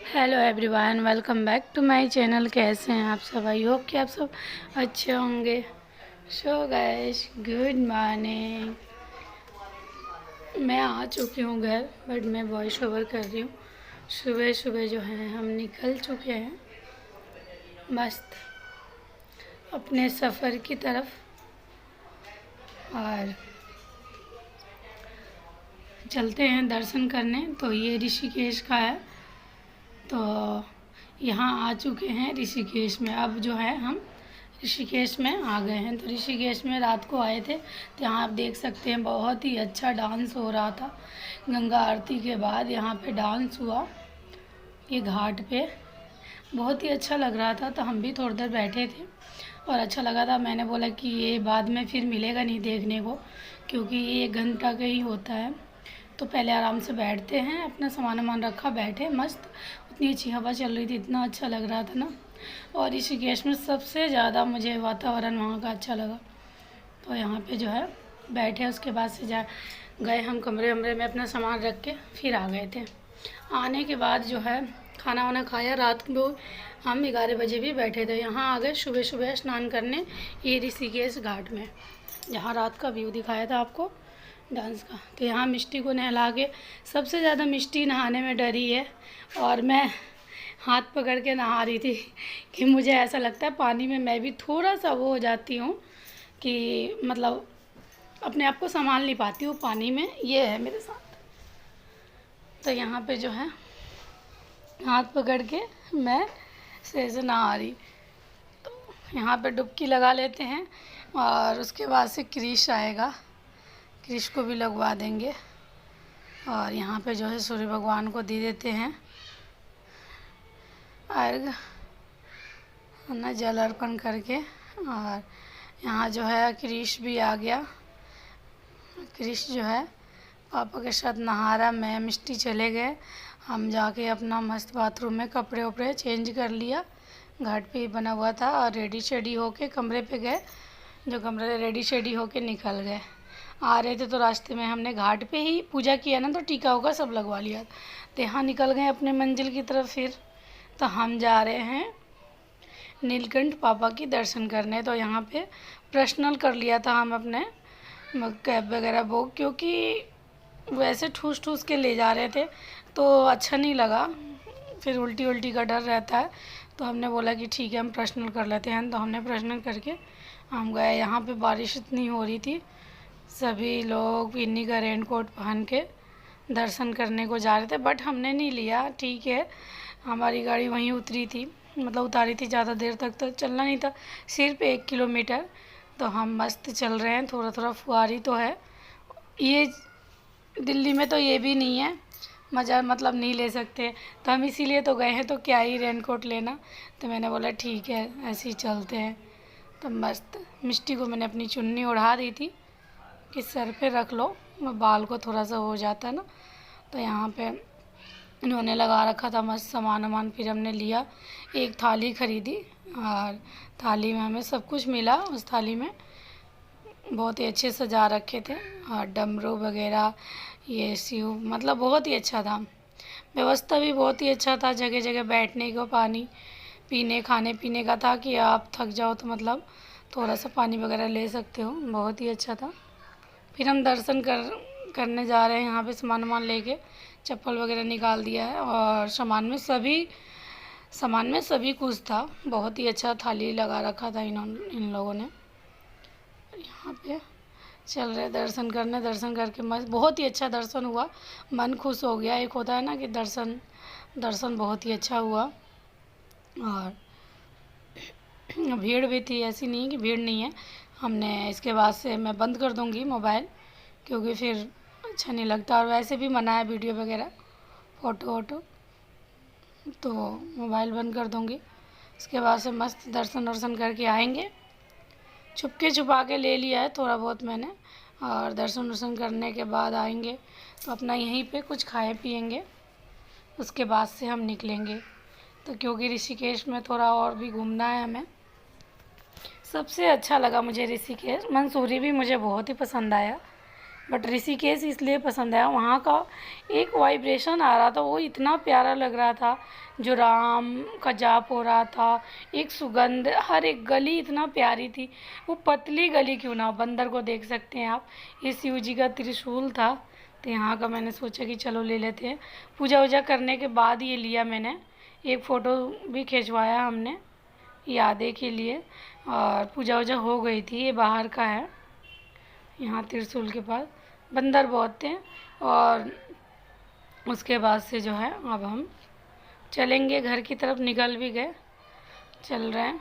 Hello everyone, welcome back to my channel. कैसे हैं आप सब? आई होप कि आप सब अच्छे होंगे। So guys, good morning. मैं आ चुकी हूँ घर, बट मैं वॉइस ओवर कर रही हूँ। सुबह सुबह जो है हम निकल चुके हैं मस्त अपने सफ़र की तरफ, और चलते हैं दर्शन करने। तो ये ऋषिकेश का है, तो यहाँ आ चुके हैं ऋषिकेश में। अब जो है हम ऋषिकेश में आ गए हैं। तो ऋषिकेश में रात को आए थे, तो यहाँ आप देख सकते हैं बहुत ही अच्छा डांस हो रहा था। गंगा आरती के बाद यहाँ पे डांस हुआ, ये घाट पे बहुत ही अच्छा लग रहा था। तो हम भी थोड़ी देर बैठे थे और अच्छा लगा था। मैंने बोला कि ये बाद में फिर मिलेगा नहीं देखने को, क्योंकि ये 1 घंटा का ही होता है। तो पहले आराम से बैठते हैं, अपना सामान वामान रखा, बैठे मस्त। उतनी अच्छी हवा चल रही थी, इतना अच्छा लग रहा था ना। और ऋषिकेश में सबसे ज़्यादा मुझे वातावरण वहाँ का अच्छा लगा। तो यहाँ पे जो है बैठे, उसके बाद से गए हम कमरे वमरे में, अपना सामान रख के फिर आ गए थे। आने के बाद जो है खाना वाना खाया। रात को हम 11 बजे भी बैठे थे। यहाँ आ गए सुबह सुबह स्नान करने, ये ऋषिकेश घाट में, जहाँ रात का व्यू दिखाया था आपको डांस का। तो यहाँ मिष्टी को नहला के, सबसे ज़्यादा मिष्टी नहाने में डरी है, और मैं हाथ पकड़ के नहा रही थी कि मुझे ऐसा लगता है पानी में मैं भी थोड़ा सा वो हो जाती हूँ कि मतलब अपने आप को संभाल नहीं पाती हूँ पानी में। ये है मेरे साथ। तो यहाँ पे जो है हाथ पकड़ के मैं से नहा रही। तो यहाँ पे डुबकी लगा लेते हैं, और उसके बाद से क्रिश आएगा, क्रिश को भी लगवा देंगे। और यहाँ पे जो है सूर्य भगवान को दे देते हैं अर्घ, ना जल अर्पण करके। और यहाँ जो है क्रिश भी आ गया। क्रिश जो है पापा के साथ नहा रहा, मैं मिष्टी चले गए। हम जाके अपना मस्त बाथरूम में कपड़े वपड़े चेंज कर लिया, घाट पे ही बना हुआ था, और रेडी शेडी होके कमरे पे गए। जो कमरे रेडी शेडी होके निकल गए। आ रहे थे तो रास्ते में हमने घाट पे ही पूजा किया ना, तो टीका होगा सब लगवा लिया। तो यहाँ निकल गए अपने मंजिल की तरफ। फिर तो हम जा रहे हैं नीलकंठ पापा की दर्शन करने। तो यहाँ पे पर्सनल कर लिया था हम अपने कैब वगैरह बुक, क्योंकि वैसे ठूस ठूस के ले जा रहे थे तो अच्छा नहीं लगा, फिर उल्टी उल्टी का डर रहता है। तो हमने बोला कि ठीक है हम पर्सनल कर लेते हैं। तो हमने पर्सनल करके हम गए। यहाँ पे बारिश इतनी हो रही थी, सभी लोग इन्हीं का रेनकोट पहन के दर्शन करने को जा रहे थे, बट हमने नहीं लिया। ठीक है, हमारी गाड़ी वहीं उतरी थी, मतलब उतारी थी। ज़्यादा देर तक तो चलना नहीं था, सिर्फ 1 किलोमीटर। तो हम मस्त चल रहे हैं, थोड़ा थोड़ा फुहारी तो है। ये दिल्ली में तो ये भी नहीं है, मज़ा मतलब नहीं ले सकते। तो हम इसीलिए तो गए हैं, तो क्या ही रेनकोट लेना। तो मैंने बोला ठीक है ऐसे ही चलते हैं। तो मस्त मिष्टी को मैंने अपनी चुन्नी ओढ़ा दी थी कि सर पे रख लो, बाल को थोड़ा सा हो जाता है ना। तो यहाँ पे इन्होंने लगा रखा था मस्त सामान वामान। फिर हमने लिया, एक थाली ख़रीदी, और थाली में हमें सब कुछ मिला। उस थाली में बहुत ही अच्छे सजा रखे थे, और डमरू वगैरह, ये शिव, मतलब बहुत ही अच्छा था। व्यवस्था भी बहुत ही अच्छा था, जगह जगह बैठने को, पानी पीने, खाने पीने का था कि आप थक जाओ तो मतलब थोड़ा सा पानी वगैरह ले सकते हो। बहुत ही अच्छा था। फिर हम दर्शन करने जा रहे हैं। यहाँ पे सामान वामान लेके चप्पल वगैरह निकाल दिया है, और सामान में सभी कुछ था। बहुत ही अच्छा थाली लगा रखा था इन लोगों ने। यहाँ पे चल रहे दर्शन करने, दर्शन करके मस्त, बहुत ही अच्छा दर्शन हुआ, मन खुश हो गया। एक होता है ना कि दर्शन बहुत ही अच्छा हुआ। और भीड़ भी थी, ऐसी नहीं कि भीड़ नहीं है। हमने इसके बाद से मैं बंद कर दूँगी मोबाइल, क्योंकि फिर अच्छा नहीं लगता, और वैसे भी मना है वीडियो वगैरह, फ़ोटो वोटो, तो मोबाइल बंद कर दूँगी। इसके बाद से मस्त दर्शन वर्शन करके आएंगे। छुपके छुपा के ले लिया है थोड़ा बहुत मैंने, और दर्शन वर्शन करने के बाद आएंगे तो अपना यहीं पे कुछ खाए पिएंगे। उसके बाद से हम निकलेंगे। तो क्योंकि ऋषिकेश में थोड़ा और भी घूमना है हमें। सबसे अच्छा लगा मुझे ऋषिकेश। मंसूरी भी मुझे बहुत ही पसंद आया। बट ऋषिकेश इसलिए पसंद आया, वहाँ का एक वाइब्रेशन आ रहा था, वो इतना प्यारा लग रहा था, जो राम का जाप हो रहा था, एक सुगंध, हर एक गली इतना प्यारी थी। वो पतली गली क्यों ना हो, बंदर को देख सकते हैं आप, ये शिव जी का त्रिशूल था। तो यहाँ का मैंने सोचा कि चलो ले लेते हैं। पूजा वूजा करने के बाद ये लिया मैंने, एक फ़ोटो भी खिंचवाया हमने यादें के लिए। और पूजा वूजा हो गई थी। ये बाहर का है, यहाँ त्रिशूल के पास बंदर बहुत थे। और उसके बाद से जो है अब हम चलेंगे घर की तरफ, निकल भी गए, चल रहे हैं।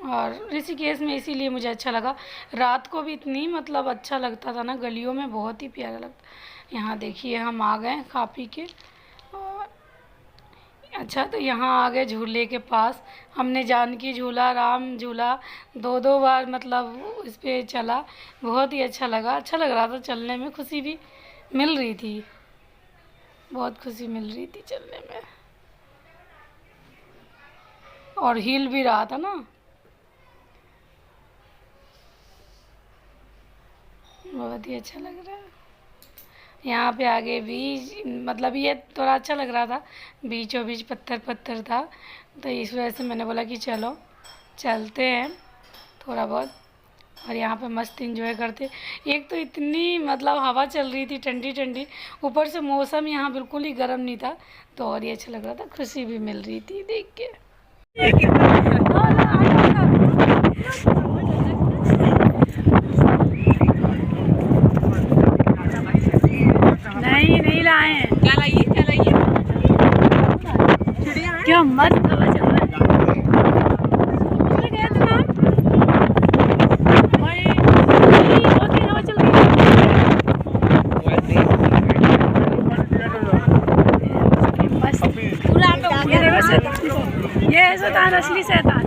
और ऋषिकेश में इसीलिए मुझे अच्छा लगा, रात को भी इतनी मतलब अच्छा लगता था ना, गलियों में बहुत ही प्यारा लगता। यहाँ देखिए हम आ गए खा पी के। और अच्छा, तो यहाँ आ गए झूले के पास। हमने जानकी झूला, राम झूला, दो बार मतलब इस पे चला, बहुत ही अच्छा लगा, अच्छा लग रहा था चलने में, खुशी भी मिल रही थी, बहुत खुशी मिल रही थी चलने में, और हिल भी रहा था ना, बहुत ही अच्छा लग रहा है। यहाँ पे आगे बीच मतलब ये थोड़ा अच्छा लग रहा था, बीचों बीच पत्थर पत्थर था, तो इस वजह से मैंने बोला कि चलो चलते हैं थोड़ा बहुत, और यहाँ पे मस्त इंजॉय करते। एक तो इतनी मतलब हवा चल रही थी ठंडी ठंडी, ऊपर से मौसम यहाँ बिल्कुल ही गर्म नहीं था, तो और ही अच्छा लग रहा था, खुशी भी मिल रही थी देख के। नहीं लाए हैं। क्या लाइए क्या मस्त हवा चल रहा है। ये है शैतान, असली शैतान।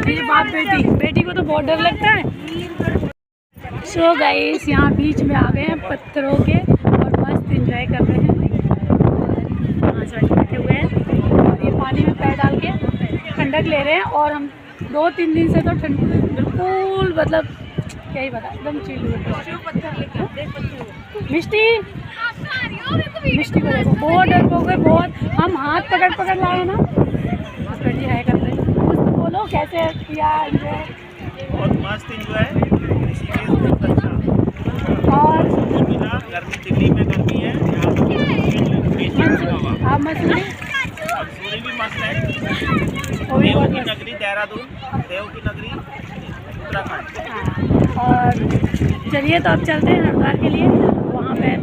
मेरे बाप बेटी को तो बहुत डर लगता है। सो गाइस, यहाँ बीच में आ गए हैं पत्थरों के, और मस्त एंजॉय कर रहे हैं। वहाँ से बैठे हुए हैं और ये पानी में पैर डाल के ठंडक ले रहे हैं। और हम 2-3 दिन से तो ठंड बिल्कुल मतलब क्या ही बता, एकदम चिल हुए। मिष्टी को देखो, बहुत डर हो गए, बहुत हम हाथ पकड़ लाए ना, बस बेटी है करते हैं। कुछ तो बोलो, कैसे किया एंजॉय? बहुत मस्त एंजॉय। और गर्मी, दिल्ली में गर्मी है, आप मसूरी भी मस्त है। देव की नगरी देहरादून, देव की नगरी उत्तराखंड। और चलिए तो अब चलते हैं हरिद्वार के लिए, वहाँ पे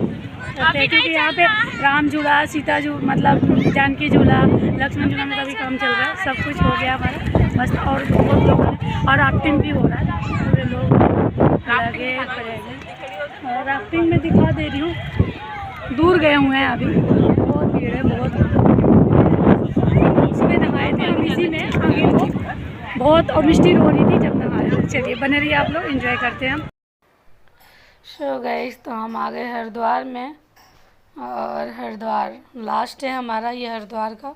चलते हैं, क्योंकि यहाँ पे राम झूला, सीता मतलब जानकी झूला, लक्ष्मण झूला में का भी काम चल रहा है, सब कुछ हो गया हमारा मस्त। और बहुत लोग हैं, और राफ्टिंग भी हो रहा है, पूरे लोग लगे पड़े हैं। और राफ्टिंग में दिखा दे रही हूँ, दूर गए हुए हैं अभी, बहुत भीड़ है, बहुत। उसमें नहाए थे हम इसी में आगे को, बहुत, और मिष्टी रो रही थी जब नहाए। चलिए बने रहिए आप लोग, एंजॉय करते हैं हम। सो गाइस, तो हम आ गए हरिद्वार में, और हरिद्वार लास्ट है हमारा ये हरिद्वार का।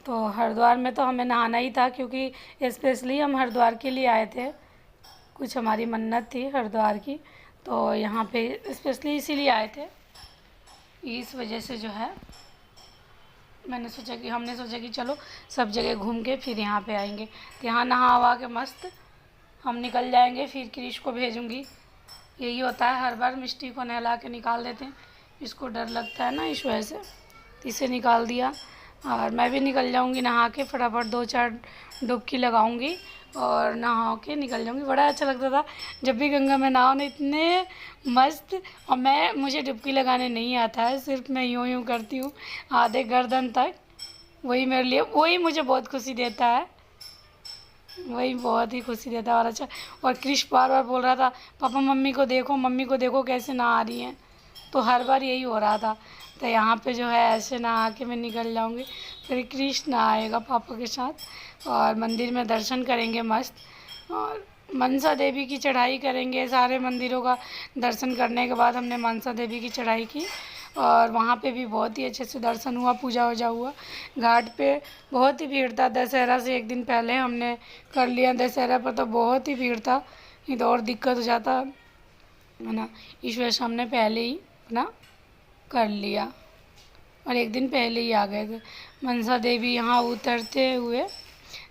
तो हरिद्वार में तो हमें नहाना ही था, क्योंकि स्पेशली हम हरिद्वार के लिए आए थे, कुछ हमारी मन्नत थी हरिद्वार की, तो यहाँ पे स्पेशली इसीलिए आए थे। इस वजह से जो है हमने सोचा कि चलो सब जगह घूम के फिर यहाँ पे आएंगे, तो यहाँ नहा वहा के मस्त हम निकल जाएंगे। फिर क्रिश को भेजूँगी, यही होता है हर बार, मिष्टी को नहला के निकाल देते हैं, इसको डर लगता है ना, इस वजह से तो इसे निकाल दिया। और मैं भी निकल जाऊँगी नहा के, फटाफट 2-4 डुबकी लगाऊँगी और नहा के निकल जाऊँगी। बड़ा अच्छा लगता था जब भी गंगा में नहाओ ना, इतने मस्त। और मुझे डुबकी लगाने नहीं आता है, सिर्फ मैं यूँ करती हूँ आधे गर्दन तक, वही मेरे लिए, वही मुझे बहुत खुशी देता है, वही बहुत ही खुशी देता है। और अच्छा, और क्रिश बार बोल रहा था, पापा मम्मी को देखो कैसे नहा रही हैं, तो हर बार यही हो रहा था। तो यहाँ पे जो है ऐसे नहा के मैं निकल जाऊँगी, फिर क्रिश नहाएगा पापा के साथ, और मंदिर में दर्शन करेंगे मस्त, और मनसा देवी की चढ़ाई करेंगे। सारे मंदिरों का दर्शन करने के बाद हमने मनसा देवी की चढ़ाई की, और वहाँ पे भी बहुत ही अच्छे से दर्शन हुआ, पूजा वूजा हुआ। घाट पे बहुत ही भीड़ था, दशहरा से एक दिन पहले हमने कर लिया, दशहरा पर तो बहुत ही भीड़ था, नहीं तो और दिक्कत हो जाता है ना। इस वजह से हमने पहले ही अपना कर लिया और एक दिन पहले ही आ गए थे। मनसा देवी यहाँ उतरते हुए,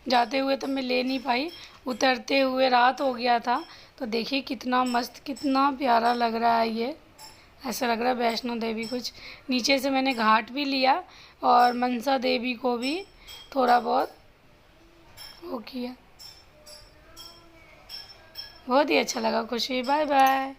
जाते हुए तो मैं ले नहीं पाई, उतरते हुए रात हो गया था। तो देखिए कितना मस्त, कितना प्यारा लग रहा है ये। ऐसा लग रहा है वैष्णो देवी कुछ। नीचे से मैंने घाट भी लिया और मनसा देवी को भी थोड़ा बहुत वो किया। बहुत ही अच्छा लगा। खुशी, बाय बाय।